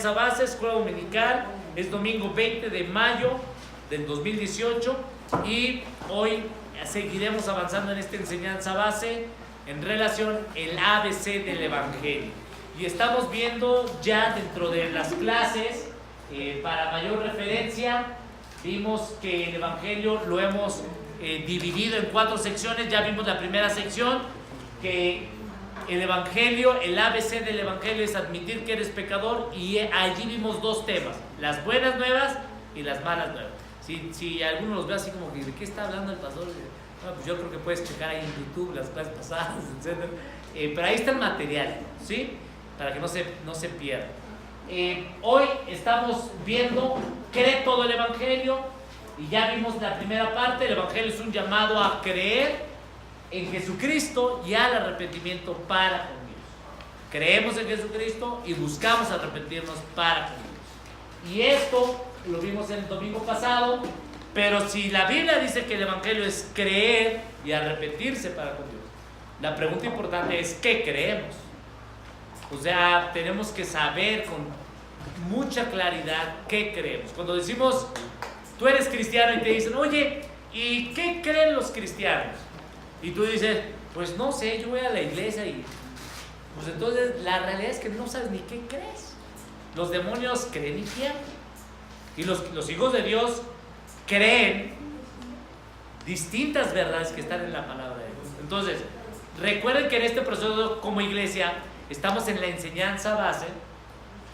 Base, escuela dominical, es domingo 20 de mayo del 2018 y hoy seguiremos avanzando en esta enseñanza base en relación al ABC del Evangelio. Y estamos viendo ya dentro de las clases, para mayor referencia, vimos que el Evangelio lo hemos dividido en 4 secciones. Ya vimos la primera sección, que el Evangelio, el ABC del Evangelio es admitir que eres pecador, y allí vimos 2 temas, las buenas nuevas y las malas nuevas. Si alguno los ve así como que, ¿de qué está hablando el pastor? Bueno, pues yo creo que puedes checar ahí en YouTube las clases pasadas, etc. Pero ahí está el material, ¿sí? Para que no se pierda. Hoy estamos viendo, cree todo el Evangelio, y ya vimos la primera parte. El Evangelio es un llamado a creer en Jesucristo y al arrepentimiento para con Dios. Creemos en Jesucristo y buscamos arrepentirnos para con Dios. Y esto lo vimos el domingo pasado, pero si la Biblia dice que el Evangelio es creer y arrepentirse para con Dios, la pregunta importante es ¿qué creemos? O sea, tenemos que saber con mucha claridad qué creemos. Cuando decimos, tú eres cristiano, y te dicen, oye, ¿y qué creen los cristianos? Y tú dices, pues no sé, yo voy a la iglesia y... Pues entonces la realidad es que no sabes ni qué crees. Los demonios creen y pierden. Y los hijos de Dios creen distintas verdades que están en la palabra de Dios. Entonces, recuerden que en este proceso como iglesia estamos en la enseñanza base.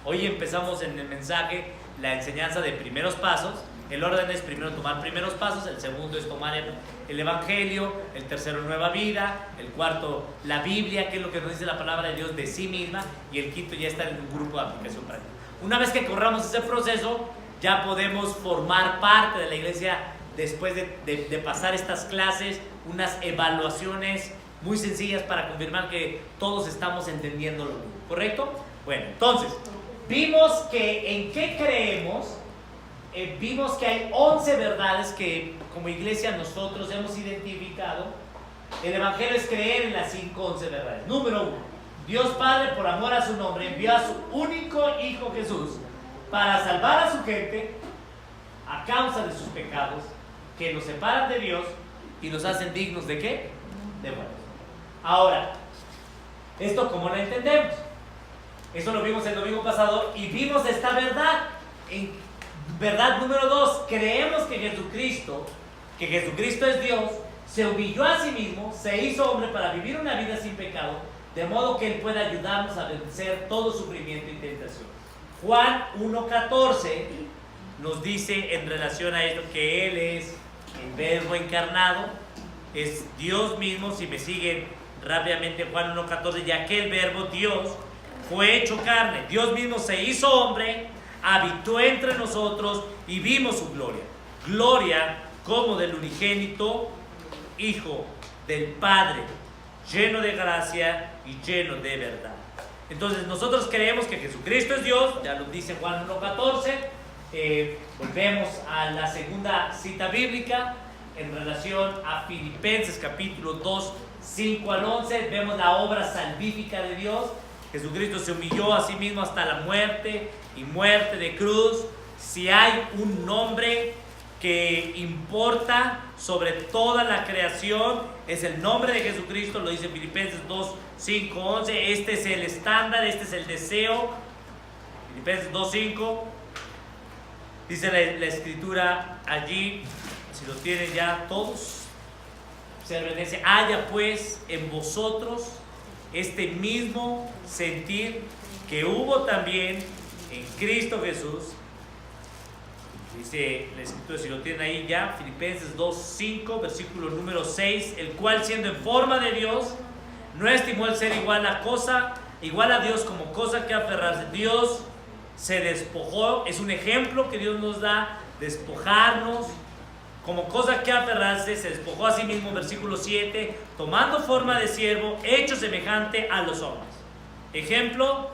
Hoy empezamos en el mensaje la enseñanza de primeros pasos. El orden es primero tomar primeros pasos, el segundo es tomar el Evangelio, el tercero nueva vida, el cuarto la Biblia, que es lo que nos dice la palabra de Dios de sí misma, y el quinto ya está en un grupo de aplicación práctica. Una vez que corramos ese proceso, ya podemos formar parte de la iglesia después de pasar estas clases, unas evaluaciones muy sencillas para confirmar que todos estamos entendiendo lo mismo, ¿correcto? Bueno, entonces, vimos que en qué creemos. Vimos que hay 11 verdades que como iglesia nosotros hemos identificado. El Evangelio es creer en las 11 verdades. Número 1, Dios Padre, por amor a su nombre, envió a su único Hijo Jesús para salvar a su gente a causa de sus pecados, que nos separan de Dios y nos hacen dignos ¿de qué? De muerte. Ahora, ¿esto cómo lo entendemos? Eso lo vimos el domingo pasado y vimos esta verdad. Verdad número 2, creemos que Jesucristo es Dios, se humilló a sí mismo, se hizo hombre para vivir una vida sin pecado, de modo que Él pueda ayudarnos a vencer todo sufrimiento y tentación. Juan 1:14 nos dice en relación a esto que Él es el Verbo encarnado, es Dios mismo. Si me siguen rápidamente, Juan 1:14, ya que el Verbo, Dios, fue hecho carne, Dios mismo se hizo hombre, habitó entre nosotros y vimos su gloria. Gloria como del unigénito Hijo del Padre, lleno de gracia y lleno de verdad. Entonces nosotros creemos que Jesucristo es Dios, ya lo dice Juan 1:14. Volvemos a la segunda cita bíblica en relación a Filipenses capítulo 2, 5 al 11. Vemos la obra salvífica de Dios. Jesucristo se humilló a sí mismo hasta la muerte y muerte de cruz. Si hay un nombre que importa sobre toda la creación, es el nombre de Jesucristo. Lo dice Filipenses 2, 5, 11. Este es el estándar, este es el deseo. Filipenses 2, 5. Dice la escritura allí, si lo tienen ya todos, observen ese: haya pues en vosotros este mismo sentir que hubo también en Cristo Jesús. Dice la escritura, si lo tienen ahí ya, Filipenses 2:5, versículo número 6, el cual siendo en forma de Dios, no estimó el ser igual a Dios como cosa que aferrarse. Dios se despojó, es un ejemplo que Dios nos da, despojarnos. Como cosa que aferrarse, se despojó a sí mismo, versículo 7, tomando forma de siervo, hecho semejante a los hombres. Ejemplo,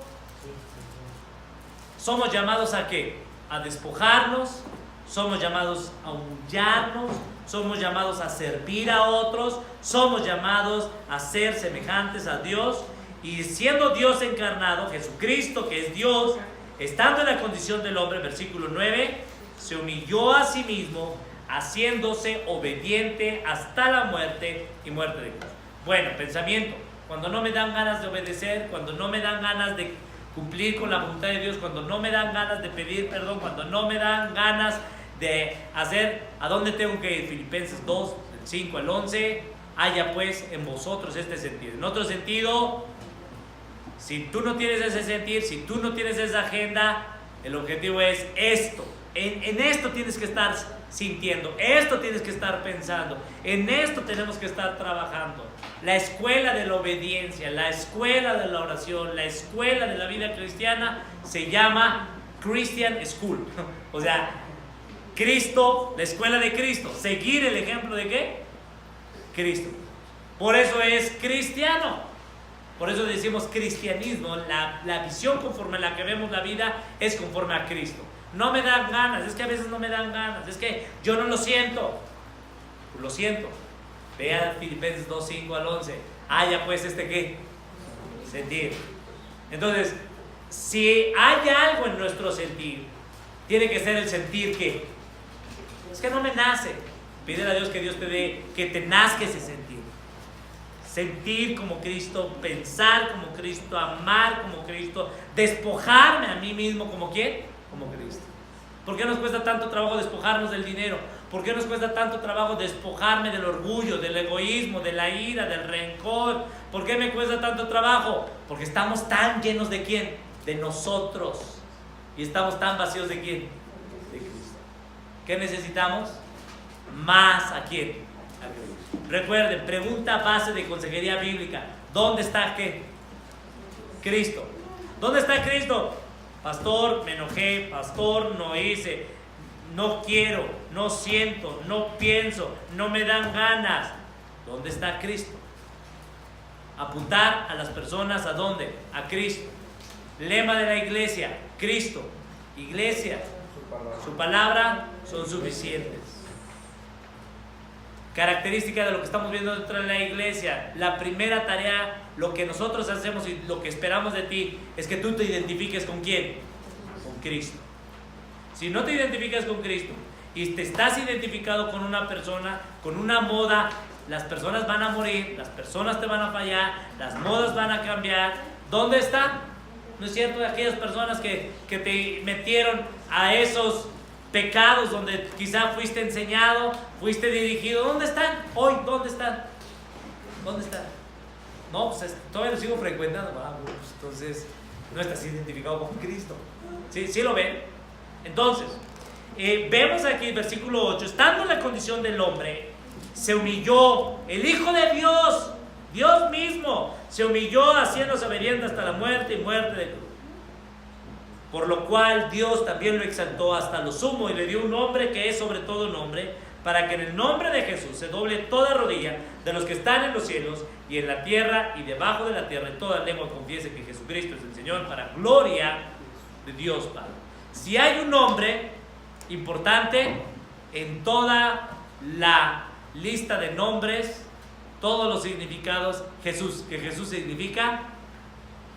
somos llamados ¿a qué? A despojarnos, somos llamados a humillarnos, somos llamados a servir a otros, somos llamados a ser semejantes a Dios. Y siendo Dios encarnado, Jesucristo, que es Dios, estando en la condición del hombre, versículo 9, se humilló a sí mismo, haciéndose obediente hasta la muerte y muerte de cruz. Bueno, pensamiento. Cuando no me dan ganas de obedecer, cuando no me dan ganas de cumplir con la voluntad de Dios, cuando no me dan ganas de pedir perdón, cuando no me dan ganas de hacer, ¿a dónde tengo que ir? Filipenses 2, del 5 al 11, haya pues en vosotros este sentido. En otro sentido, si tú no tienes ese sentir, si tú no tienes esa agenda, el objetivo es esto. En esto tienes que estar sintiendo, esto tienes que estar pensando, en esto tenemos que estar trabajando. La escuela de la obediencia, la escuela de la oración, la escuela de la vida cristiana se llama Christian School. O sea, Cristo, la escuela de Cristo, seguir el ejemplo de ¿qué? Cristo. Por eso es cristiano. Por eso decimos cristianismo. La visión conforme a la que vemos la vida es conforme a Cristo. No me dan ganas, es que a veces no me dan ganas, es que yo no lo siento. Lo siento. Vea Filipenses 2, 5 al 11. Haya pues ¿qué? Sentir. Entonces, si hay algo en nuestro sentir, tiene que ser el sentir que es que no me nace. Pídele a Dios que Dios te dé, que te nazca ese sentir. Sentir como Cristo, pensar como Cristo, amar como Cristo, despojarme a mí mismo como ¿quién? Como Cristo. ¿Por qué nos cuesta tanto trabajo despojarnos del dinero? ¿Por qué nos cuesta tanto trabajo despojarme del orgullo, del egoísmo, de la ira, del rencor? ¿Por qué me cuesta tanto trabajo? Porque estamos tan llenos de ¿quién? De nosotros. Y estamos tan vacíos de ¿quién? De Cristo. ¿Qué necesitamos? Más ¿a quién? A Cristo. Recuerden, pregunta base de consejería bíblica. ¿Dónde está qué? Cristo. ¿Dónde está Cristo? Pastor, me enojé. Pastor, no hice. No quiero, no siento, no pienso, no me dan ganas. ¿Dónde está Cristo? Apuntar a las personas ¿a dónde? A Cristo. Lema de la iglesia, Cristo. Iglesia, su palabra son suficientes. Característica de lo que estamos viendo dentro de la iglesia. La primera tarea, lo que nosotros hacemos y lo que esperamos de ti, es que tú te identifiques ¿con quién? Con Cristo. Si no te identificas con Cristo y te estás identificado con una persona, con una moda, las personas van a morir, las personas te van a fallar, las modas van a cambiar. ¿Dónde está? ¿No es cierto? Aquellas personas que te metieron a esos pecados donde quizá fuiste enseñado, fuiste dirigido. ¿Dónde están? Hoy, ¿dónde están? ¿Dónde están? No, pues todavía lo sigo frecuentando. Pues, entonces, no estás identificado con Cristo. ¿Sí lo ven? Entonces, vemos aquí el versículo 8, estando en la condición del hombre, se humilló el Hijo de Dios, Dios mismo, se humilló haciéndose obediente hasta la muerte y muerte de cruz. Por lo cual Dios también lo exaltó hasta lo sumo y le dio un nombre que es sobre todo nombre, para que en el nombre de Jesús se doble toda rodilla de los que están en los cielos y en la tierra y debajo de la tierra, y toda lengua confiese que Jesucristo es el Señor, para gloria de Dios Padre. Si hay un nombre importante en toda la lista de nombres, todos los significados, Jesús, que Jesús significa,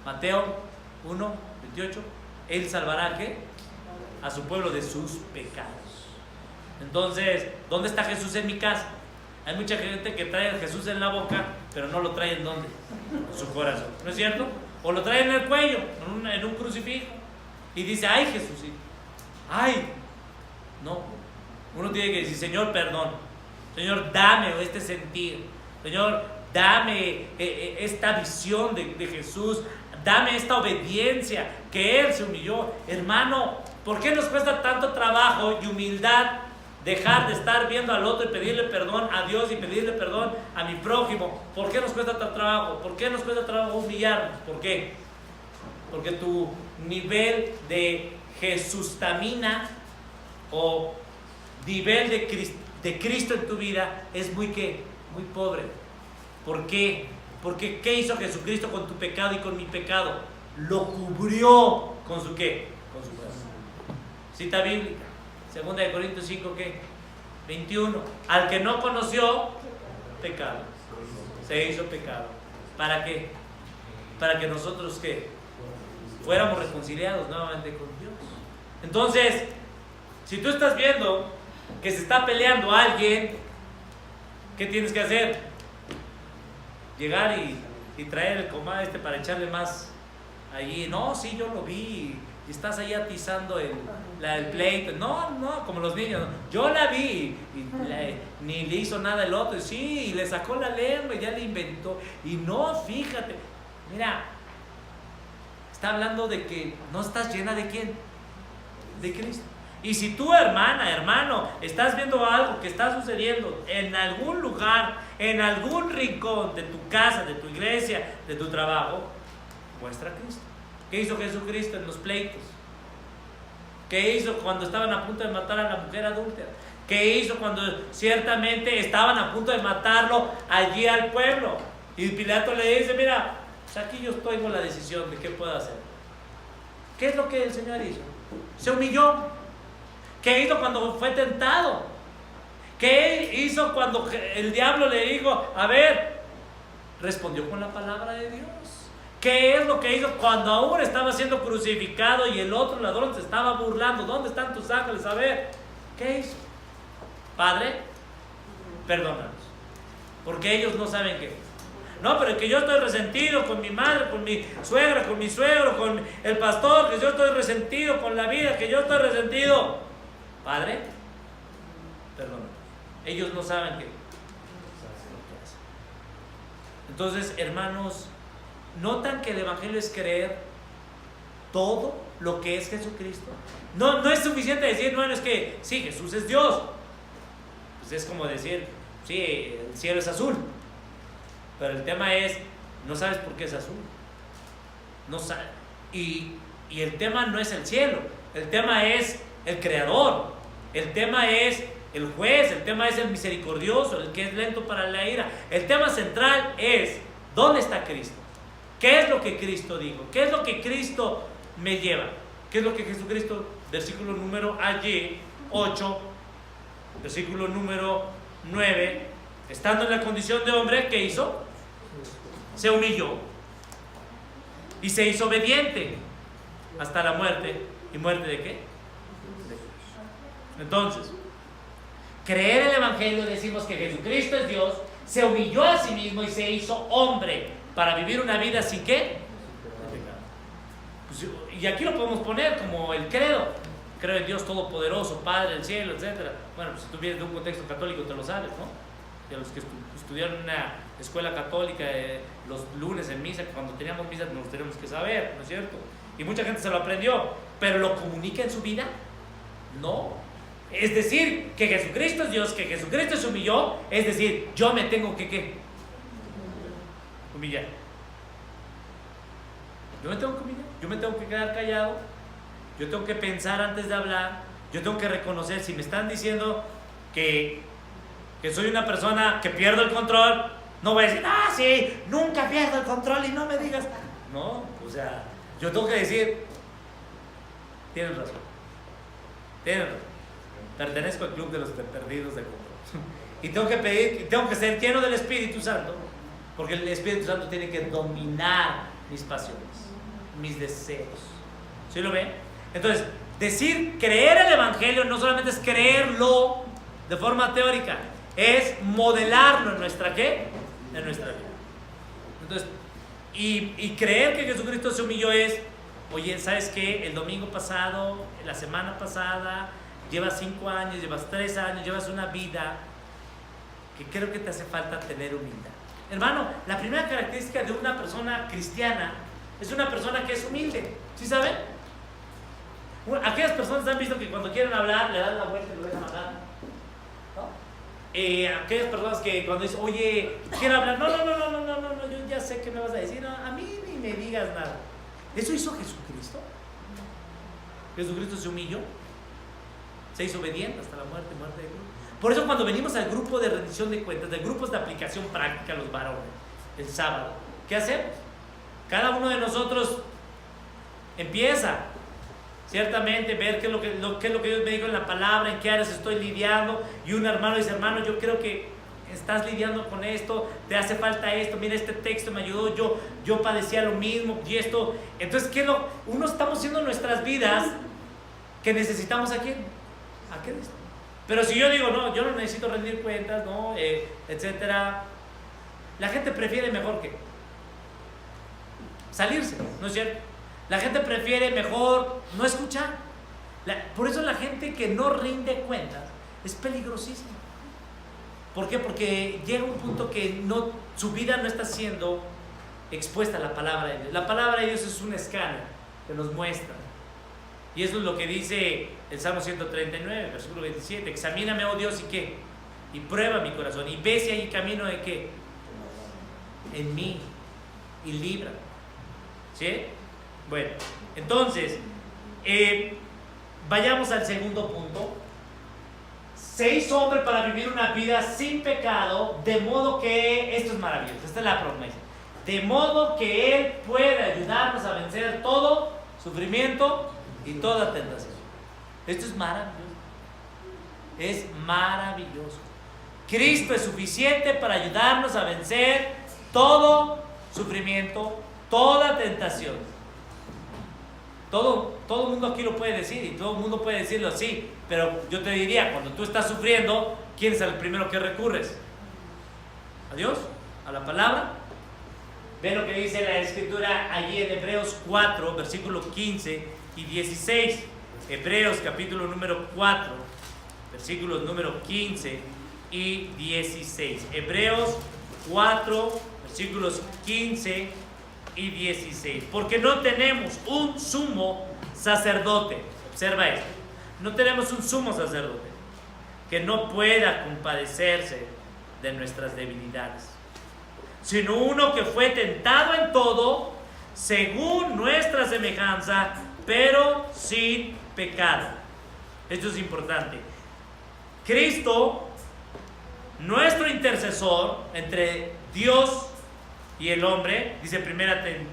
Mateo 1, 28, Él salvará ¿qué? A su pueblo de sus pecados. Entonces, ¿dónde está Jesús en mi casa? Hay mucha gente que trae a Jesús en la boca, pero no lo trae en ¿dónde? En su corazón, ¿no es cierto? O lo trae en el cuello, en un crucifijo. Y dice, ay Jesús, ay, no, uno tiene que decir, Señor, perdón, Señor, dame este sentir, Señor, dame esta visión de Jesús, dame esta obediencia, que Él se humilló. Hermano, ¿por qué nos cuesta tanto trabajo y humildad dejar de estar viendo al otro y pedirle perdón a Dios y pedirle perdón a mi prójimo? ¿Por qué nos cuesta tanto trabajo? ¿Por qué nos cuesta trabajo humillarnos? ¿Por qué? Porque tu nivel de Jesustamina o nivel de Cristo en tu vida es muy pobre. ¿Por qué? Porque ¿qué hizo Jesucristo con tu pecado y con mi pecado? Lo cubrió con su ¿qué? Con su corazón. Cita bíblica, 2 de Corintios 5 ¿qué? 21. Al que no conoció pecado, se hizo pecado. ¿Para qué? Para que nosotros ¿qué? fuéramos reconciliados nuevamente con Dios. Entonces, si tú estás viendo que se está peleando alguien, ¿qué tienes que hacer? Llegar y traer el comal para echarle más allí. No, sí, yo lo vi. Y estás ahí atizando el pleito. No, como los niños. ¿No? Yo la vi. Ni le hizo nada el otro. Y sí, y le sacó la lengua y ya le inventó. Y no, fíjate. Mira, está hablando de que no estás llena de ¿quién? De Cristo. Y si tú, hermana, hermano, estás viendo algo que está sucediendo en algún lugar, en algún rincón de tu casa, de tu iglesia, de tu trabajo, muestra a Cristo. ¿Qué hizo Jesucristo en los pleitos? ¿Qué hizo cuando estaban a punto de matar a la mujer adúltera? ¿Qué hizo cuando ciertamente estaban a punto de matarlo allí al pueblo? Y Pilato le dice, mira, pues aquí yo estoy con la decisión de qué puedo hacer. ¿Qué es lo que el Señor hizo? Se humilló. ¿Qué hizo cuando fue tentado? ¿Qué hizo cuando el diablo le dijo, a ver? Respondió con la palabra de Dios. ¿Qué es lo que hizo cuando aún estaba siendo crucificado y el otro ladrón se estaba burlando? ¿Dónde están tus ángeles? A ver, ¿qué hizo? Padre, perdónanos, porque ellos no saben qué. No, pero que yo estoy resentido con mi madre, con mi suegra, con mi suegro, con el pastor, que yo estoy resentido con la vida, que yo estoy resentido. Padre, perdónanos. Ellos no saben qué. Entonces, hermanos, ¿notan que el Evangelio es creer todo lo que es Jesucristo? No es suficiente decir, bueno, es que sí, Jesús es Dios. Pues es como decir, sí, el cielo es azul. Pero el tema es, no sabes por qué es azul. No sabes. Y el tema no es el cielo. El tema es el Creador. El tema es el juez. El tema es el misericordioso, el que es lento para la ira. El tema central es, ¿dónde está Cristo? ¿Qué es lo que Cristo dijo? ¿Qué es lo que Cristo me lleva? ¿Qué es lo que Jesucristo, versículo número allí, 8, versículo número 9, estando en la condición de hombre, ¿qué hizo? Se humilló y se hizo obediente hasta la muerte. ¿Y muerte de qué? Entonces, creer el Evangelio, decimos que Jesucristo es Dios, se humilló a sí mismo y se hizo hombre para vivir una vida sin qué. Pues, y aquí lo podemos poner como el credo. Creo en Dios Todopoderoso, Padre del cielo, etc. Bueno, pues si tú vienes de un contexto católico te lo sabes, ¿no? De los que estudiaron en una escuela católica los lunes en misa, cuando teníamos misa nos tenemos que saber, ¿no es cierto? Y mucha gente se lo aprendió, pero ¿lo comunica en su vida? No. Es decir, que Jesucristo es Dios, que Jesucristo se humilló, es decir, yo me tengo que ¿qué? Humillar. Yo me tengo que humillar, yo me tengo que quedar callado, yo tengo que pensar antes de hablar, yo tengo que reconocer si me están diciendo que soy una persona que pierdo el control, no voy a decir, ah, sí, nunca pierdo el control y no me digas. No, o sea, yo tengo que decir, tienes razón, pertenezco al club de los perdidos de control. Y tengo que pedir, y tengo que ser lleno del Espíritu Santo, porque el Espíritu Santo tiene que dominar mis pasiones, mis deseos. ¿Sí lo ven? Entonces, decir, creer el Evangelio no solamente es creerlo de forma teórica, es modelarlo en nuestra ¿qué? En nuestra vida. Entonces, y creer que Jesucristo se humilló es, oye, ¿sabes qué? El domingo pasado, la semana pasada, llevas 5 años, llevas 3 años, llevas una vida que creo que te hace falta tener humildad. Hermano, la primera característica de una persona cristiana es una persona que es humilde. ¿Sí saben? Aquellas personas han visto que cuando quieren hablar le dan la vuelta y lo dejan hablar, ¿no? Aquellas personas que cuando dicen, oye, quiero hablar, no, yo ya sé qué me vas a decir, no, a mí ni me digas nada. ¿Eso hizo Jesucristo? Jesucristo se humilló, se hizo obediente hasta la muerte de cruz. Por eso cuando venimos al grupo de rendición de cuentas, de grupos de aplicación práctica, los varones, el sábado, ¿qué hacemos? Cada uno de nosotros empieza ciertamente ver qué es lo que Dios me dijo en la palabra, en qué áreas estoy lidiando, y un hermano dice, hermano, yo creo que estás lidiando con esto, te hace falta esto, mira este texto me ayudó, yo padecía lo mismo y esto. Entonces, uno estamos haciendo en nuestras vidas que necesitamos a quién, a Cristo. Pero si yo digo, no, yo no necesito rendir cuentas, no, etcétera, la gente prefiere mejor que salirse, ¿no es cierto? La gente prefiere mejor no escuchar. Por eso la gente que no rinde cuentas es peligrosísima. ¿Por qué? Porque llega un punto que su vida no está siendo expuesta a la palabra de Dios. La palabra de Dios es un escáner que nos muestra. Y eso es lo que dice el Salmo 139, versículo 27. Examíname, oh Dios, ¿y qué? Y prueba mi corazón. Y ve si hay camino de qué. En mí. Y líbrame. ¿Sí? Bueno, entonces, vayamos al segundo punto. Se hizo hombre para vivir una vida sin pecado, de modo que, esto es maravilloso, esta es la promesa, de modo que Él puede ayudarnos a vencer todo sufrimiento y toda tentación. Esto es maravilloso. Es maravilloso. Cristo es suficiente para ayudarnos a vencer todo sufrimiento, toda tentación. Todo el mundo aquí lo puede decir y todo el mundo puede decirlo así, pero yo te diría, cuando tú estás sufriendo, ¿quién es el primero que recurres? ¿A Dios? ¿A la palabra? Ve lo que dice la Escritura allí en Hebreos 4, versículos 15 y 16. Hebreos capítulo número 4, versículos número 15 y 16. Hebreos 4, versículos 15 y 16. Porque no tenemos un sumo sacerdote. Observa esto. No tenemos un sumo sacerdote que no pueda compadecerse de nuestras debilidades, sino uno que fue tentado en todo según nuestra semejanza, pero sin pecado. Esto es importante. Cristo, nuestro intercesor entre Dios y el hombre, dice 1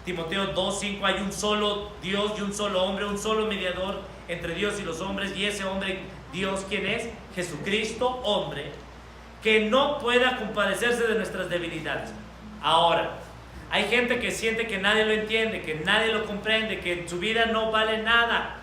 Timoteo 2:5, hay un solo Dios y un solo hombre, un solo mediador entre Dios y los hombres, y ese hombre, Dios, ¿quién es? Jesucristo, hombre, que no pueda compadecerse de nuestras debilidades. Ahora, hay gente que siente que nadie lo entiende, que nadie lo comprende, que su vida no vale nada.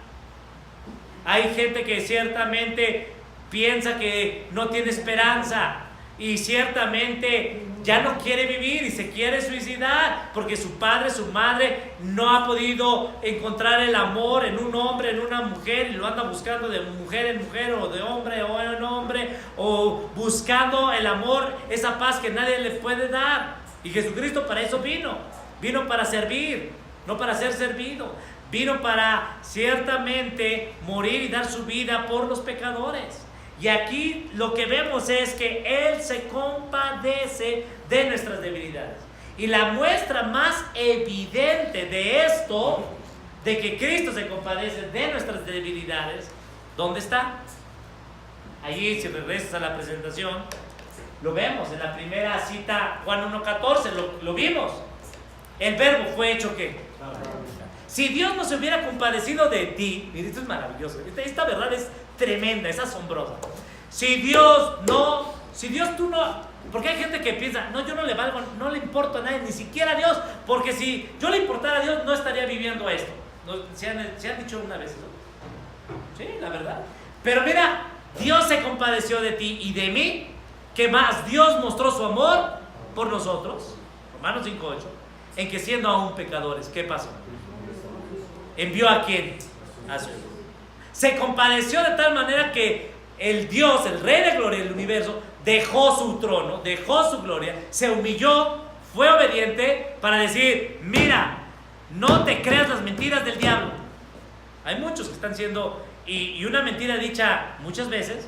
Hay gente que ciertamente piensa que no tiene esperanza y ciertamente ya no quiere vivir y se quiere suicidar porque su padre, su madre no ha podido encontrar el amor en un hombre, en una mujer, y lo anda buscando de mujer en mujer o de hombre o en hombre, o buscando el amor, esa paz que nadie le puede dar. Y Jesucristo para eso vino para servir, no para ser servido, vino para ciertamente morir y dar su vida por los pecadores. Y aquí lo que vemos es que Él se compadece de nuestras debilidades. Y la muestra más evidente de esto, de que Cristo se compadece de nuestras debilidades, ¿dónde está? Allí, si regresas a la presentación, lo vemos en la primera cita, Juan 1:14, lo vimos. El verbo fue hecho ¿qué? Si Dios no se hubiera compadecido de ti, mira, esto es maravilloso, esta verdad es tremenda, es asombrosa. Si Dios tú no, porque hay gente que piensa, no, yo no le valgo, no le importo a nadie, ni siquiera a Dios, porque si yo le importara a Dios no estaría viviendo esto. ¿Se han dicho una vez eso? Sí, la verdad. Pero mira, Dios se compadeció de ti y de mí. ¿Qué más? Dios mostró su amor por nosotros, Romanos 5:8, en que siendo aún pecadores, ¿qué pasó? ¿Envió a quién? A su Hijo. Se compadeció de tal manera que el Dios, el Rey de Gloria del universo, dejó su trono, dejó su gloria, se humilló, fue obediente para decir, mira, no te creas las mentiras del diablo. Hay muchos que están siendo, y una mentira dicha muchas veces,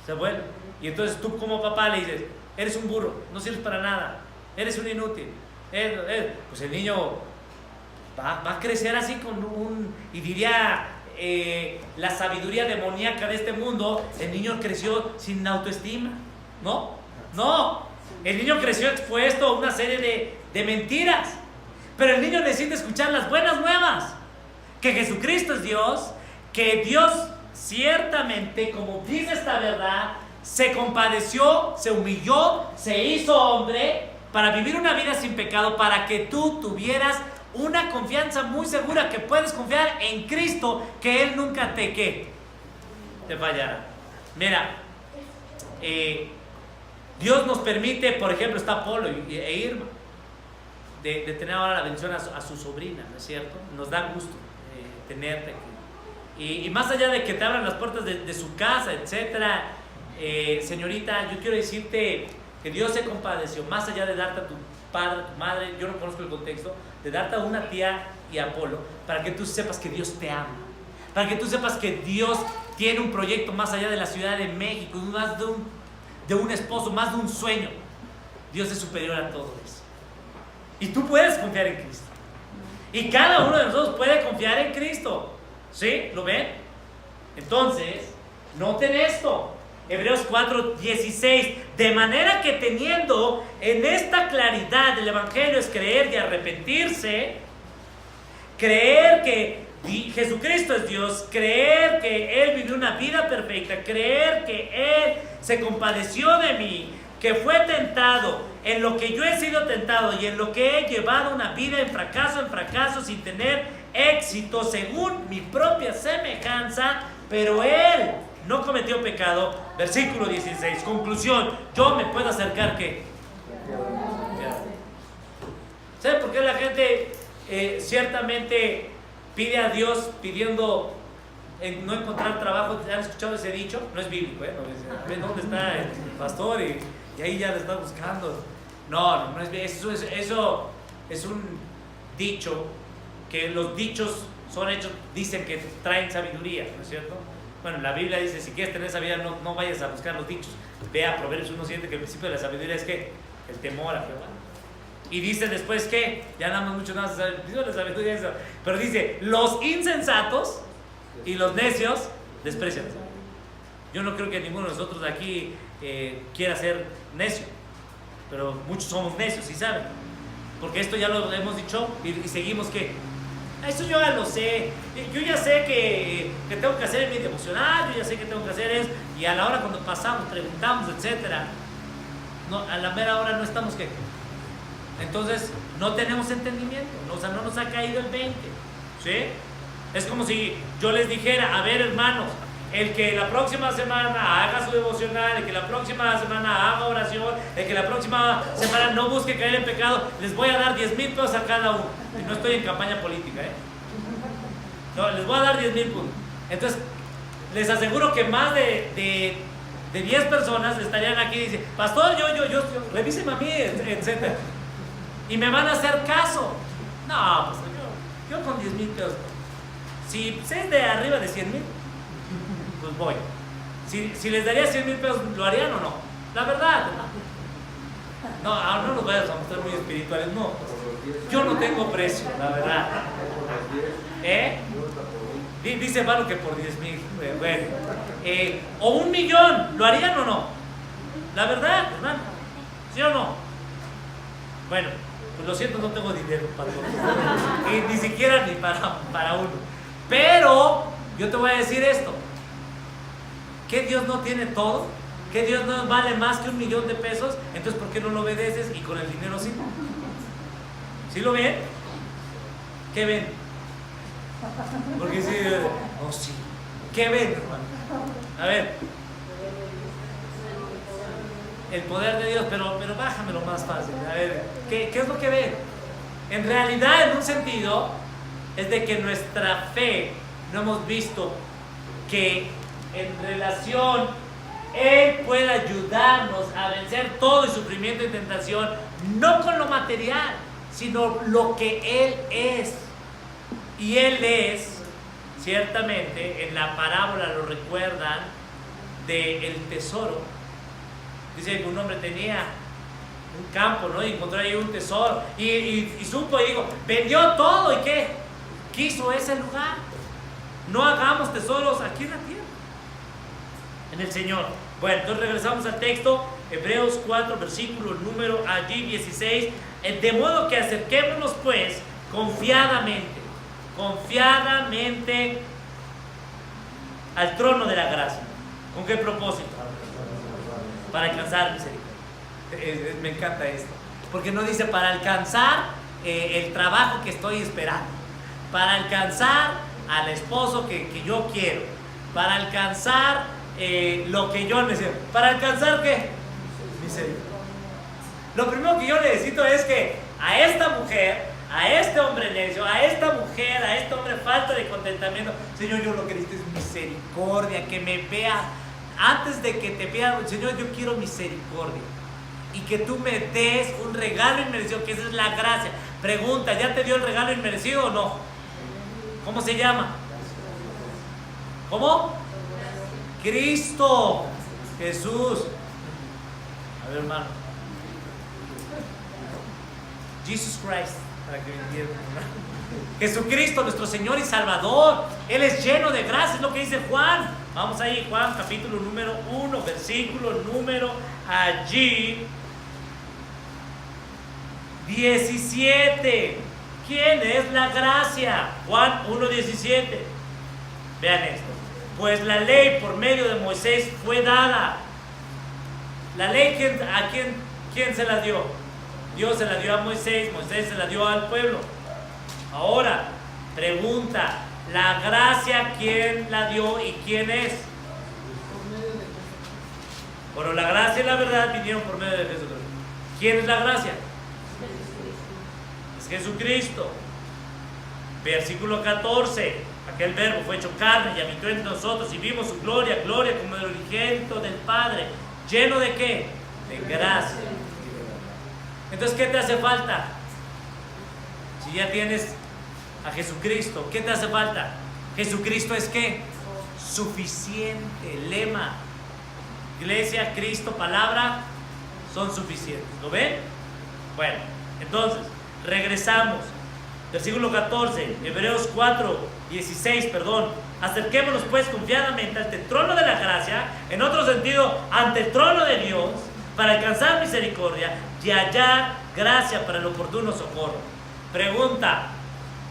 se vuelve. Y entonces tú como papá le dices, eres un burro, no sirves para nada, eres un inútil. Pues el niño va a crecer así con y diría la sabiduría demoníaca de este mundo, el niño creció sin autoestima. No, el niño creció expuesto a una serie de mentiras, pero el niño necesita escuchar las buenas nuevas, que Jesucristo es Dios, que Dios ciertamente, como dice esta verdad, se compadeció, se humilló, se hizo hombre para vivir una vida sin pecado, para que tú tuvieras una confianza muy segura, que puedes confiar en Cristo, que Él nunca te fallará. Mira, Dios nos permite, por ejemplo, está Polo e Irma, de tener ahora la bendición a su sobrina, ¿no es cierto? Nos da gusto tenerte aquí. Y más allá de que te abran las puertas de su casa, etcétera, señorita, yo quiero decirte que Dios se compadeció, más allá de darte a tu padre, a tu madre, yo no conozco el contexto, de darte a una tía y a Apolo, para que tú sepas que Dios te ama, para que tú sepas que Dios tiene un proyecto más allá de la Ciudad de México, más de un esposo, más de un sueño. Dios es superior a todo eso. Y tú puedes confiar en Cristo. Y cada uno de nosotros puede confiar en Cristo. ¿Sí? ¿Lo ven? Entonces, noten esto. Hebreos 4:16. De manera que teniendo en esta claridad del Evangelio es creer y arrepentirse, creer que Jesucristo es Dios, creer que Él vivió una vida perfecta, creer que Él se compadeció de mí, que fue tentado en lo que yo he sido tentado y en lo que he llevado una vida en fracaso sin tener éxito según mi propia semejanza, pero Él no cometió pecado. Versículo 16, conclusión, yo me puedo acercar, ¿qué? ¿Sabe por qué la gente ciertamente pide a Dios pidiendo no encontrar trabajo? ¿Han escuchado ese dicho? No es bíblico, ¿eh? No dice, ¿dónde está el pastor? Y ahí ya le está buscando. No es bíblico. Eso es un dicho, que los dichos son hechos, dicen que traen sabiduría, ¿no es cierto? Bueno, la Biblia dice, si quieres tener sabiduría, no vayas a buscar los dichos. Vea Proverbios 1:7, que el principio de la sabiduría es que el temor a Jehová. Y dice después que, ya nada más mucho más, el principio de la sabiduría es eso, pero dice, los insensatos y los necios desprecian. Yo no creo que ninguno de nosotros de aquí quiera ser necio, pero muchos somos necios, ¿sí saben? Porque esto ya lo hemos dicho y seguimos que eso yo ya lo sé, yo ya sé que tengo que hacer en mi devocional, yo ya sé que tengo que hacer eso, y a la hora cuando pasamos, preguntamos, etcétera, no, a la mera hora no estamos que, entonces no tenemos entendimiento, o sea, no nos ha caído el 20, ¿sí? Es como si yo les dijera, a ver, hermanos, el que la próxima semana haga su devocional, el que la próxima semana haga oración, el que la próxima semana no busque caer en pecado, les voy a dar 10,000 pesos a cada uno. Y no estoy en campaña política, no, les voy a dar 10,000 pesos. Entonces, les aseguro que más de 10 personas estarían aquí y dicen, pastor, yo revíseme a mí, etc. Y me van a hacer caso. No, pues yo con 10,000 pesos. Si es de arriba de 100,000, pues voy. Si les daría 100,000 pesos, ¿lo harían o no? La verdad, no, ahora no nos vayas a mostrar muy espirituales, no. Yo no tengo precio, la verdad. Dice Pablo que por 10,000, bueno. O 1,000,000, ¿lo harían o no? La verdad, hermano. ¿Sí o no? Bueno, pues lo siento, no tengo dinero para todo. Y ni siquiera ni para uno. Pero yo te voy a decir esto. ¿Que Dios no tiene todo? ¿Que Dios no vale más que 1,000,000 de pesos? Entonces, ¿por qué no lo obedeces y con el dinero sí? ¿Sí lo ven? ¿Qué ven? Porque sí, no, sí. ¿Qué ven, hermano? A ver. El poder de Dios, pero bájamelo más fácil. A ver, ¿qué es lo que ven? En realidad, en un sentido, es de que nuestra fe no hemos visto que en relación Él puede ayudarnos a vencer todo el sufrimiento y tentación, no con lo material, sino lo que Él es. Y Él es, ciertamente, en la parábola lo recuerdan, del tesoro. Dice que un hombre tenía un campo, ¿no? Y encontró ahí un tesoro. Y supo y dijo, vendió todo. ¿Y qué? Quiso ese lugar. No hagamos tesoros aquí en la tierra, en el Señor. Bueno, entonces regresamos al texto, Hebreos 4, versículo número allí 16. De modo que acerquémonos pues confiadamente al trono de la gracia. ¿Con qué propósito? para alcanzar misericordia. Me encanta esto, porque no dice para alcanzar el trabajo que estoy esperando, para alcanzar al esposo que yo quiero, para alcanzar lo que yo necesito. ¿Para alcanzar qué? Misericordia. Lo primero que yo necesito es que a esta mujer, a este hombre necio, a esta mujer, a este hombre falta de contentamiento, Señor, yo lo que necesito es misericordia, que me vea antes de que te vea. Señor, yo quiero misericordia y que tú me des un regalo inmerecido, que esa es la gracia. Pregunta, ¿ya te dio el regalo inmerecido o no? ¿Cómo se llama? ¿Cómo? Cristo Jesús. A ver, hermano, Jesus Christ, para que me entiendan. Jesucristo, nuestro Señor y Salvador. Él es lleno de gracia, es lo que dice Juan. Vamos ahí, Juan, capítulo número 1, versículo número allí 17. ¿Quién es la gracia? Juan 1:17. Vean esto. Pues la ley por medio de Moisés fue dada. La ley, ¿quién se la dio? Dios se la dio a Moisés, Moisés se la dio al pueblo. Ahora, pregunta, ¿la gracia quién la dio y quién es? Bueno, la gracia y la verdad vinieron por medio de Jesucristo. ¿Quién es la gracia? Es Jesucristo. Versículo 14. Aquel verbo fue hecho carne y habitó entre nosotros y vimos su gloria, gloria como el unigénito del Padre. ¿Lleno de qué? De gracia. Entonces, ¿qué te hace falta? Si ya tienes a Jesucristo, ¿qué te hace falta? Jesucristo es ¿qué? Suficiente. Lema: Iglesia, Cristo, palabra son suficientes. ¿Lo ven? Bueno, entonces, regresamos. Versículo 14, Hebreos 4:16, perdón. Acerquémonos pues confiadamente ante el trono de la gracia, en otro sentido, ante el trono de Dios, para alcanzar misericordia y hallar gracia para el oportuno socorro. Pregunta: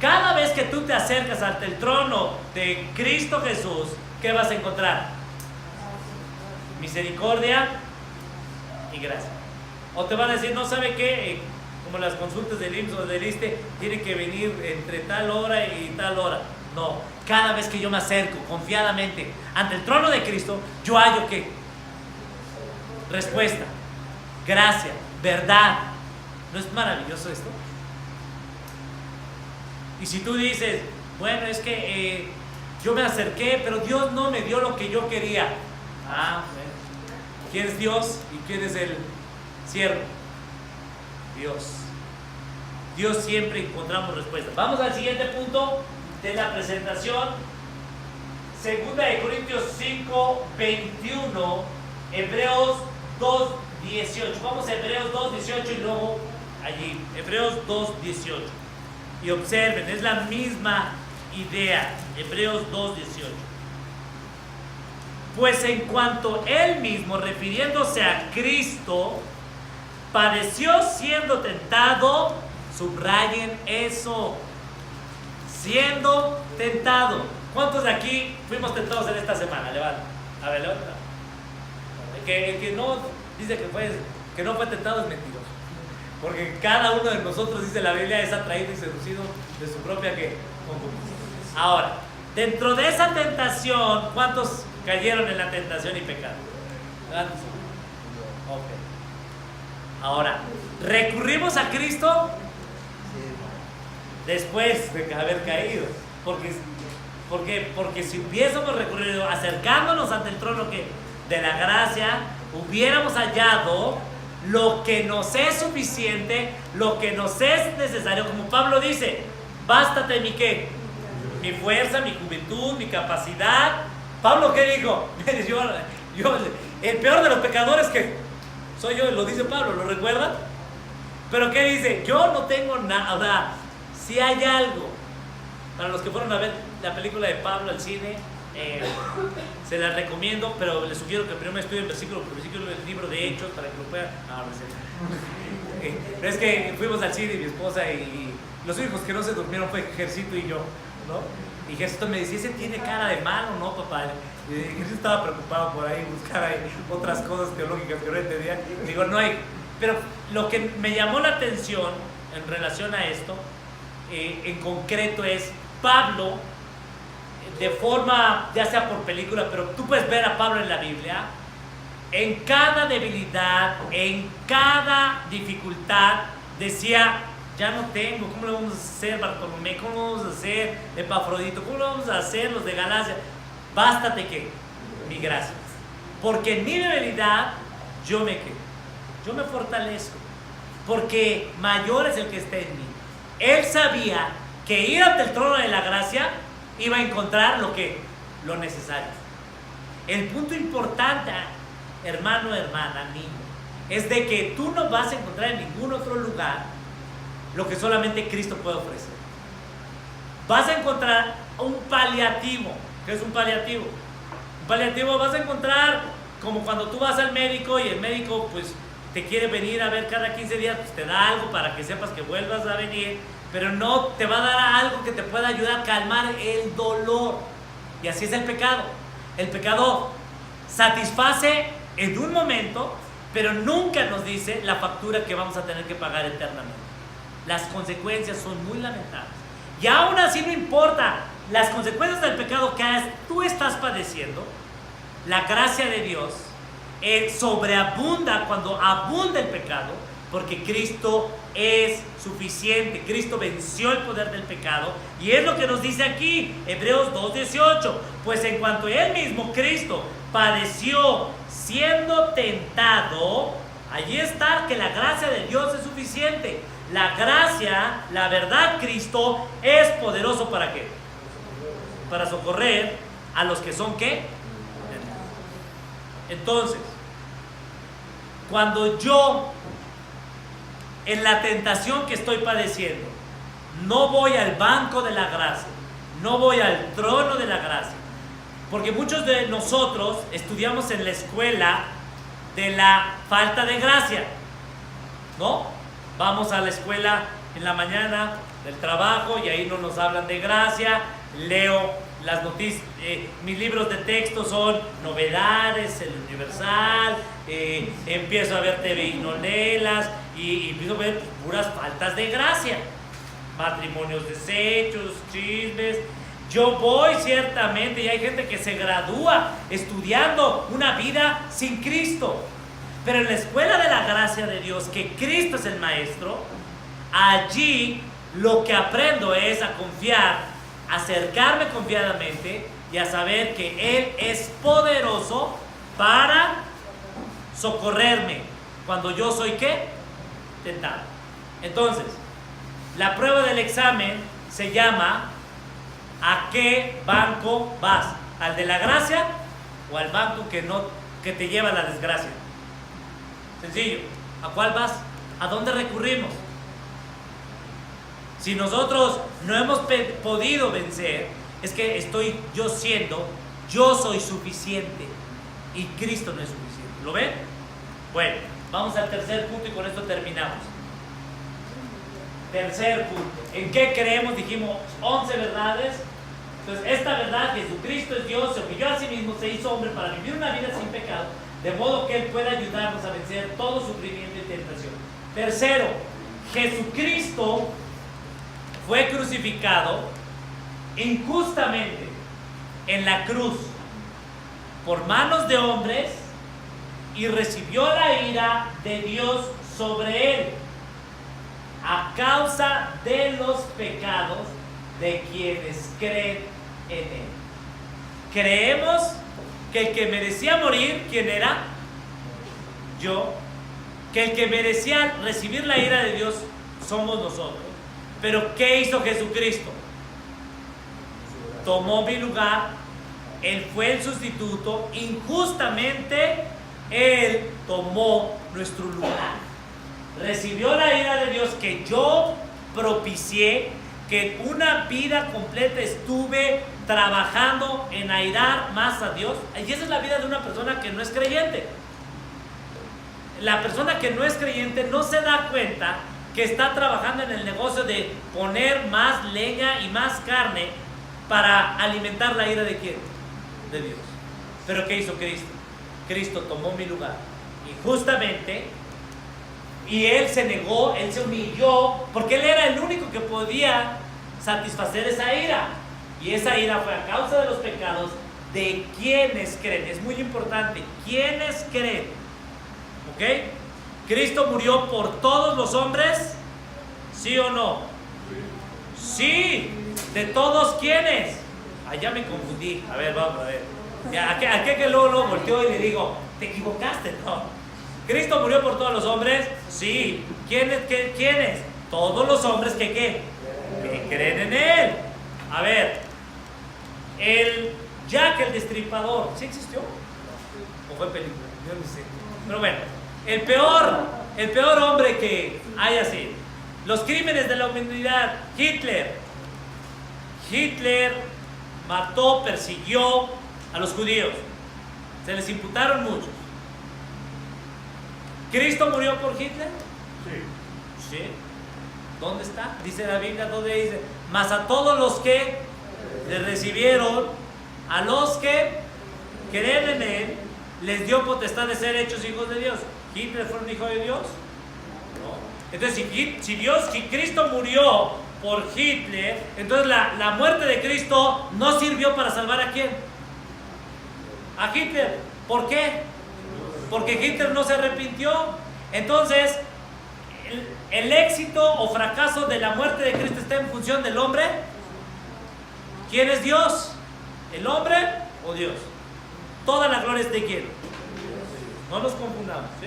cada vez que tú te acercas ante el trono de Cristo Jesús, ¿qué vas a encontrar? Misericordia y gracia. O te van a decir, no sabe qué, como las consultas del IMSS o del ISSSTE, tiene que venir entre tal hora y tal hora. No, cada vez que yo me acerco confiadamente ante el trono de Cristo, yo hallo ¿qué? Respuesta, gracia, verdad. ¿No es maravilloso esto? Y si tú dices, bueno, es que yo me acerqué, pero Dios no me dio lo que yo quería. Ah, bueno. ¿Quién es Dios y quién es el siervo? Dios. Dios siempre encontramos respuestas. Vamos al siguiente punto de la presentación. Segunda de Corintios 5:21, Hebreos 2:18. Vamos a Hebreos 2:18 y luego allí, Hebreos 2:18. Y observen, es la misma idea. Hebreos 2:18. Pues en cuanto él mismo, refiriéndose a Cristo, padeció siendo tentado, subrayen eso, siendo tentado. ¿Cuántos de aquí fuimos tentados en esta semana? Levanta. A ver, levanta. El que no dice que no fue tentado es mentiroso. Porque cada uno de nosotros, dice la Biblia, es atraído y seducido de su propia concupiscencia. Ahora, dentro de esa tentación, ¿cuántos cayeron en la tentación y pecaron? Ok. Ahora, ¿recurrimos a Cristo? Después de haber caído. Porque si hubiésemos recurrido acercándonos ante el trono de la gracia, hubiéramos hallado lo que nos es suficiente, lo que nos es necesario. Como Pablo dice, bástate mi ¿qué? Mi fuerza, mi juventud, mi capacidad. Pablo, ¿qué dijo? Yo, el peor de los pecadores que soy yo, lo dice Pablo, ¿lo recuerdan? Pero ¿qué dice? Yo no tengo nada. O sea, si hay algo, para los que fueron a ver la película de Pablo al cine, se la recomiendo, pero les sugiero que primero me estudien versículo por versículo del libro de Hechos para que lo puedan. Pero es que fuimos al cine y mi esposa y los únicos que no se durmieron fue Ejercito y yo. ¿no? Y Jesús me decía, ¿ese tiene cara de malo, no, papá? Y Jesús estaba preocupado por ahí, buscar ahí otras cosas teológicas que no entendía. Digo, no hay. Pero lo que me llamó la atención en relación a esto, en concreto, es Pablo, de forma, ya sea por película, pero tú puedes ver a Pablo en la Biblia, en cada debilidad, en cada dificultad, decía, ya no tengo, ¿cómo lo vamos a hacer, Bartolomé? ¿Cómo lo vamos a hacer, Epafrodito? ¿Cómo lo vamos a hacer, los de Galacia? Bástate que mi gracia, porque en mi debilidad yo me fortalezco, porque mayor es el que está en mí. Él sabía que ir ante el trono de la gracia iba a encontrar lo necesario. El punto importante, hermano, hermana, niño, es de que tú no vas a encontrar en ningún otro lugar lo que solamente Cristo puede ofrecer. Vas a encontrar un paliativo. ¿Qué es un paliativo? Un paliativo vas a encontrar como cuando tú vas al médico y el médico pues te quiere venir a ver cada 15 días, pues te da algo para que sepas que vuelvas a venir, pero no te va a dar algo que te pueda ayudar a calmar el dolor. Y así es el pecado. El pecado satisface en un momento, pero nunca nos dice la factura que vamos a tener que pagar eternamente. Las consecuencias son muy lamentables. Y aún así no importa las consecuencias del pecado que tú estás padeciendo, la gracia de Dios sobreabunda cuando abunda el pecado, porque Cristo es suficiente. Cristo venció el poder del pecado, y es lo que nos dice aquí, Hebreos 2:18. Pues en cuanto Él mismo, Cristo, padeció siendo tentado, allí está que la gracia de Dios es suficiente. La gracia, la verdad, Cristo es poderoso ¿para qué? Para socorrer a los que son ¿qué? Entonces, cuando yo en la tentación que estoy padeciendo no voy al banco de la gracia, no voy al trono de la gracia, porque muchos de nosotros estudiamos en la escuela de la falta de gracia, ¿no? Vamos a la escuela en la mañana del trabajo y ahí no nos hablan de gracia. Leo las noticias, mis libros de texto son novedades, el Universal, empiezo a ver TV y novelas y empiezo a ver puras faltas de gracia, matrimonios deshechos, chismes. Yo voy ciertamente, y hay gente que se gradúa estudiando una vida sin Cristo, pero en la escuela de la gracia de Dios, que Cristo es el maestro, allí lo que aprendo es a confiar, a acercarme confiadamente y a saber que Él es poderoso para socorrerme cuando yo soy ¿qué? Tentado. Entonces, la prueba del examen se llama ¿a qué banco vas? ¿Al de la gracia o al banco que te lleva a la desgracia? Sencillo. ¿A cuál vas? ¿A dónde recurrimos? Si nosotros no hemos podido vencer, es que yo soy suficiente y Cristo no es suficiente. ¿Lo ven? Bueno, vamos al tercer punto y con esto terminamos. Tercer punto. ¿En qué creemos? Dijimos 11 verdades. Entonces, esta verdad, Jesucristo es Dios, se humilló a sí mismo, se hizo hombre para vivir una vida sin pecado, de modo que Él pueda ayudarnos a vencer todo sufrimiento y tentación. Tercero, Jesucristo fue crucificado injustamente en la cruz por manos de hombres y recibió la ira de Dios sobre Él a causa de los pecados de quienes creen en Él. Creemos que el que merecía morir, ¿quién era? Yo. Que el que merecía recibir la ira de Dios somos nosotros. Pero ¿qué hizo Jesucristo? Tomó mi lugar, Él fue el sustituto, injustamente Él tomó nuestro lugar. Recibió la ira de Dios que yo propicié, que una vida completa estuve trabajando en airar más a Dios. Y esa es la vida de una persona que no es creyente. La persona que no es creyente no se da cuenta que está trabajando en el negocio de poner más leña y más carne para alimentar la ira de ¿quién? De Dios. Pero ¿qué hizo Cristo? Cristo tomó mi lugar. Y justamente, y Él se negó, Él se humilló, porque Él era el único que podía satisfacer esa ira. Y esa ira fue a causa de los pecados de quienes creen. Es muy importante, quienes creen. ¿Ok? ¿Cristo murió por todos los hombres? ¿Sí o no? Sí. ¿De todos quiénes? Ya me confundí. A ver, vamos a ver. ¿A qué que luego volteó y le digo, te equivocaste? No. ¿Cristo murió por todos los hombres? Sí. ¿Quiénes? Todos los hombres que creen en Él. A ver, el Jack el Destripador, ¿sí existió? ¿O fue película? Yo no sé. Pero bueno, el peor hombre que haya sido. Los crímenes de la humanidad. Hitler mató, persiguió a los judíos. Se les imputaron muchos. ¿Cristo murió por Hitler? Sí. ¿Dónde está? Dice la Biblia, ¿dónde dice? Mas a todos los que le recibieron, a los que creen en Él, les dio potestad de ser hechos hijos de Dios. ¿Hitler fue un hijo de Dios? No. Entonces, si Cristo murió por Hitler, entonces la muerte de Cristo no sirvió para salvar ¿a quién? A Hitler. ¿Por qué? Porque Hitler no se arrepintió. Entonces, el éxito o fracaso de la muerte de Cristo está en función del hombre. ¿Quién es Dios? ¿El hombre o Dios? Toda la gloria es de ¿quién? No nos confundamos, ¿sí?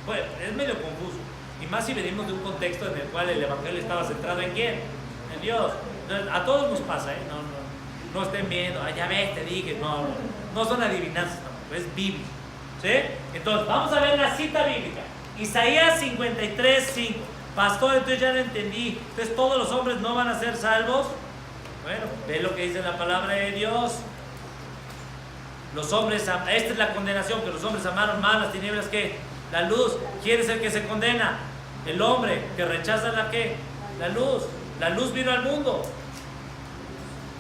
Pues es medio confuso. Y más si venimos de un contexto en el cual el evangelio estaba centrado en ¿quién? En Dios. Entonces, a todos nos pasa, ¿eh? No estén viendo, ya ves, te dije. No son adivinanzas tampoco, es Biblia, ¿sí? Entonces, vamos a ver la cita bíblica. Isaías 53:5. Pastor, entonces ya lo entendí. Entonces, ¿todos los hombres no van a ser salvos? Bueno, ve lo que dice la palabra de Dios. Los hombres, esta es la condenación, que los hombres amaron más las tinieblas que la luz. ¿Quién es el que se condena? El hombre que rechaza la luz. La luz vino al mundo.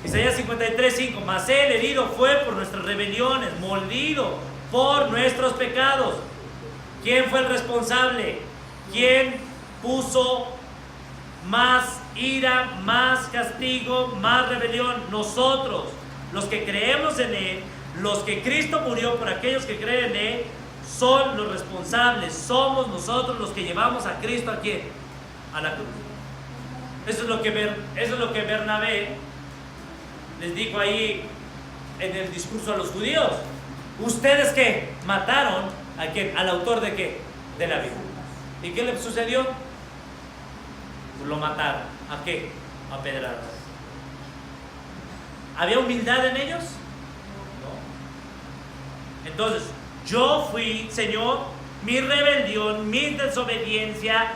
Isaías 53:5. Mas él herido fue por nuestras rebeliones, molido por nuestros pecados. ¿Quién fue el responsable? ¿Quién puso más ira, más castigo, más rebelión? Nosotros, los que creemos en Él, los que Cristo murió por aquellos que creen en Él, son los responsables. Somos nosotros los que llevamos a Cristo ¿a quién? A la cruz. Eso es lo que Bernabé les dijo ahí en el discurso a los judíos. ¿Ustedes qué? Mataron ¿a quién? ¿Al autor de qué? De la Biblia. ¿Y qué le sucedió? Pues lo mataron. ¿A qué? A pedradas. ¿Había humildad en ellos? No. Entonces, yo fui, Señor, mi rebelión, mi desobediencia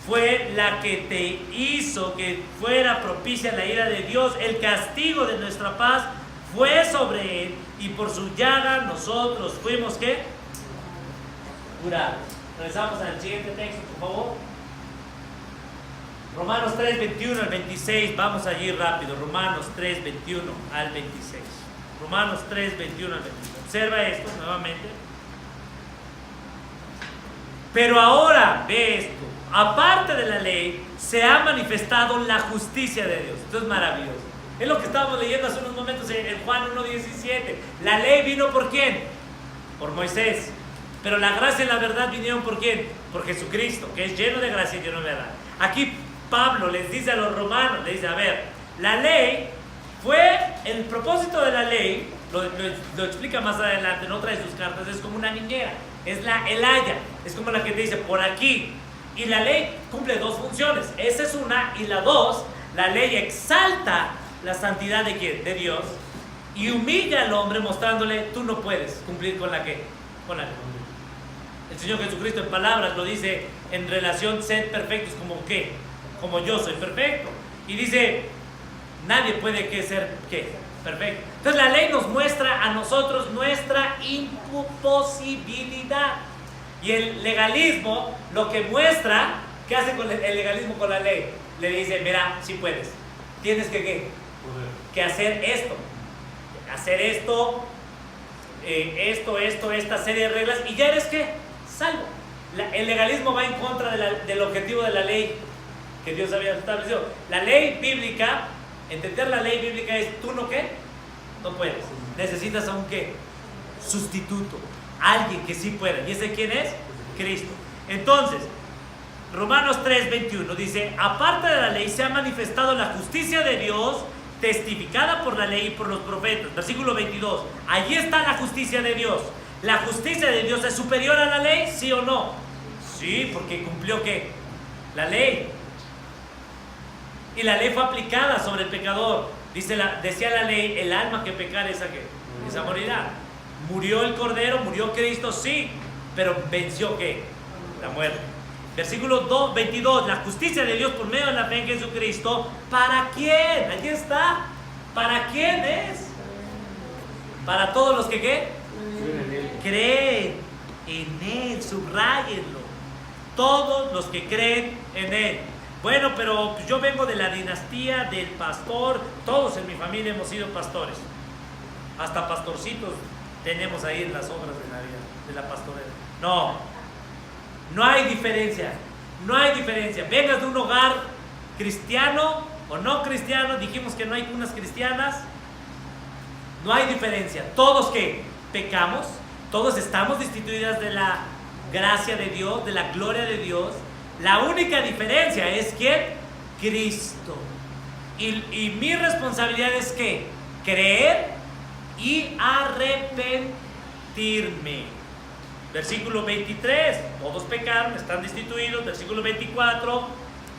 fue la que te hizo que fuera propicia la ira de Dios. El castigo de nuestra paz fue sobre Él, y por su llaga nosotros fuimos ¿qué? Curados. Regresamos al siguiente texto, por favor. Romanos 3:21 al 26. Vamos allí rápido. Romanos 3:21 al 26. Romanos 3:21 al 26. Observa esto nuevamente. Pero ahora, ve esto. Aparte de la ley, se ha manifestado la justicia de Dios. Esto es maravilloso. Es lo que estábamos leyendo hace unos momentos en Juan 1:17. La ley vino ¿por quién? Por Moisés. Pero la gracia y la verdad vinieron ¿por quién? Por Jesucristo, que es lleno de gracia y lleno de verdad. Aquí Pablo les dice a los romanos, les dice, a ver, la ley fue, el propósito de la ley, lo explica más adelante en otra de sus cartas, es como una niñera, es la elaya, es como la que te dice, por aquí. Y la ley cumple dos funciones, esa es una, y la dos, la ley exalta la santidad de ¿quién? De Dios, y humilla al hombre mostrándole, tú no puedes cumplir con la que, con la ley. El Señor Jesucristo en palabras lo dice en relación, sed perfectos como ¿qué? Como yo soy perfecto. Y dice, nadie puede ser ¿qué? Perfecto. Entonces la ley nos muestra a nosotros nuestra imposibilidad. Y el legalismo lo que muestra, ¿qué hace con el legalismo con la ley? Le dice, mira, sí puedes. Tienes que ¿qué? que hacer esto. Hacer esto, esta serie de reglas, y ya eres ¿qué? Salvo. El legalismo va en contra del objetivo de la ley que Dios había establecido. La ley bíblica, entender la ley bíblica es, ¿tú no qué? No puedes. Necesitas a un ¿qué? Sustituto. Alguien que sí pueda. ¿Y ese quién es? Cristo. Entonces, Romanos 3:21 dice, aparte de la ley se ha manifestado la justicia de Dios, testificada por la ley y por los profetas. Versículo 22. Allí está la justicia de Dios. ¿La justicia de Dios es superior a la ley? ¿Sí o no? Sí, porque cumplió ¿qué? La ley. Y la ley fue aplicada sobre el pecador. Decía la ley, el alma que pecare esa ¿qué? Esa morirá. Murió el Cordero, murió Cristo, sí, pero venció ¿qué? La muerte. Versículo 22, la justicia de Dios por medio de la fe en Jesucristo, ¿para quién? Allí está. ¿Para quién es? Para todos los que ¿qué? Creen en Él, subrayenlo. Todos los que creen en Él. Bueno, pero yo vengo de la dinastía del pastor. Todos en mi familia hemos sido pastores. Hasta pastorcitos tenemos ahí en las obras de la vida, de la pastorela. No hay diferencia. No hay diferencia. Vengas de un hogar cristiano o no cristiano, dijimos que no hay cunas cristianas. No hay diferencia. Todos que pecamos, todos estamos destituidas de la gracia de Dios, de la gloria de Dios. La única diferencia es ¿quién? Cristo. Y mi responsabilidad es ¿qué? Creer y arrepentirme. Versículo 23, todos pecaron, están destituidos. Versículo 24,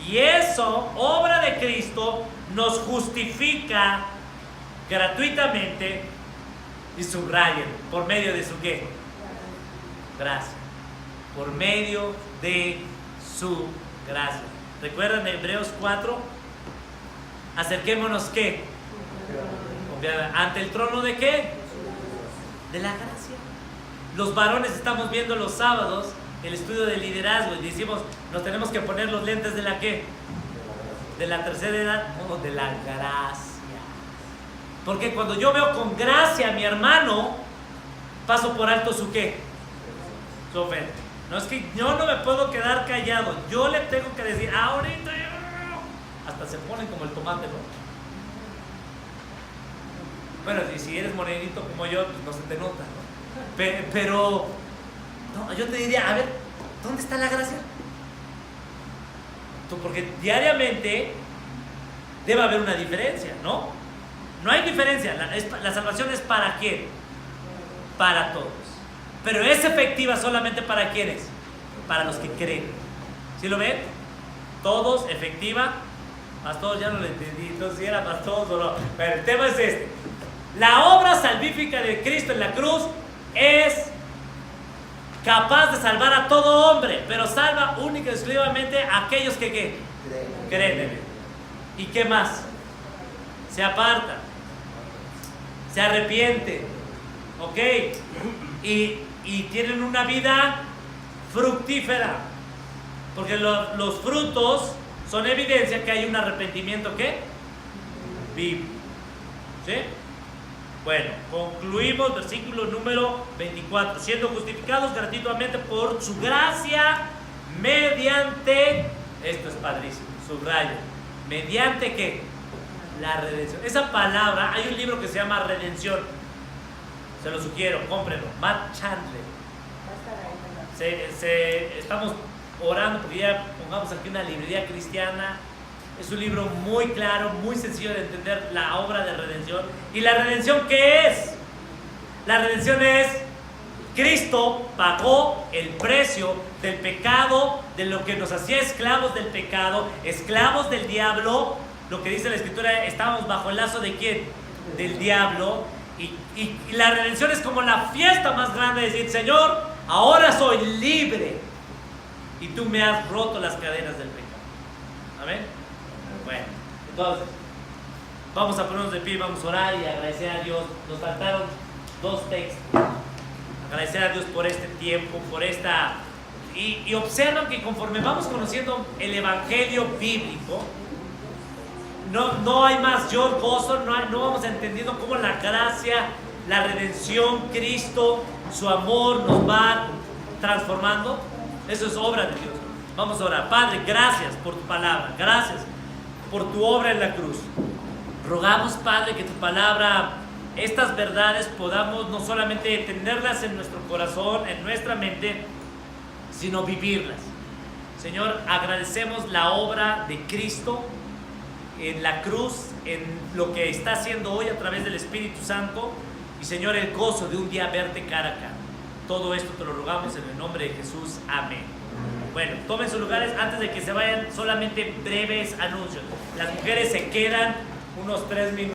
y eso, obra de Cristo, nos justifica gratuitamente, y subrayen, por medio de su ¿qué? Gracia. Por medio de su gracia. ¿Recuerdan Hebreos 4? Acerquémonos ¿qué? Ante el trono de ¿qué? De la gracia. Los varones estamos viendo los sábados el estudio de liderazgo y decimos, nos tenemos que poner los lentes de la ¿qué? De la tercera edad, no, de la gracia. Porque cuando yo veo con gracia a mi hermano, paso por alto su ¿qué? Su ofensa. No es que yo no me puedo quedar callado, yo le tengo que decir, ahorita, hasta se ponen como el tomate, ¿no? Bueno, si eres morenito como yo, pues no se te nota, ¿no? Pero no, yo te diría, a ver, ¿dónde está la gracia? Porque diariamente debe haber una diferencia, ¿no? No hay diferencia. La salvación es ¿para quién? Para todos. Pero es efectiva solamente ¿para quiénes? Para los que creen. ¿Sí lo ven? Todos, efectiva. Pastor, ya no lo entendí. Entonces, si era para todos o no. Pero el tema es este. La obra salvífica de Cristo en la cruz es capaz de salvar a todo hombre, pero salva única y exclusivamente a aquellos que ¿qué? Creen en Él. ¿Y qué más? Se apartan, se arrepienten, ¿ok? Y tienen una vida fructífera, porque los frutos son evidencia que hay un arrepentimiento ¿qué? Bíblico. ¿Sí? Bueno, concluimos versículo número 24. Siendo justificados gratuitamente por su gracia mediante, esto es padrísimo, subrayo, mediante ¿qué? La redención. Esa palabra, hay un libro que se llama Redención, se lo sugiero, cómprenlo, Matt Chandler. Estamos orando porque ya pongamos aquí una librería cristiana. Es un libro muy claro, muy sencillo de entender la obra de redención. ¿Y la redención qué es? La redención es Cristo pagó el precio del pecado, de lo que nos hacía esclavos del pecado, esclavos del diablo. Lo que dice la Escritura, estábamos bajo el lazo ¿de quién? Del diablo. Y la redención es como la fiesta más grande, de decir, Señor, ahora soy libre y tú me has roto las cadenas del pecado. Amén. Bueno, entonces, vamos a ponernos de pie, vamos a orar y agradecer a Dios. Nos faltaron 2 textos. Agradecer a Dios por este tiempo, por esta... Y observan que conforme vamos conociendo el Evangelio bíblico, no hay más gozo, no vamos entendiendo cómo la gracia, la redención, Cristo, su amor nos va transformando. Eso es obra de Dios. Vamos a orar. Padre, gracias por tu palabra, gracias por tu obra en la cruz. Rogamos, Padre, que tu palabra, estas verdades podamos no solamente tenerlas en nuestro corazón, en nuestra mente, sino vivirlas. Señor, agradecemos la obra de Cristo en la cruz, en lo que está haciendo hoy a través del Espíritu Santo, y Señor, el gozo de un día verte cara a cara. Todo esto te lo rogamos en el nombre de Jesús. Amén. Bueno, tomen sus lugares. Antes de que se vayan, solamente breves anuncios. Las mujeres se quedan unos 3 minutos.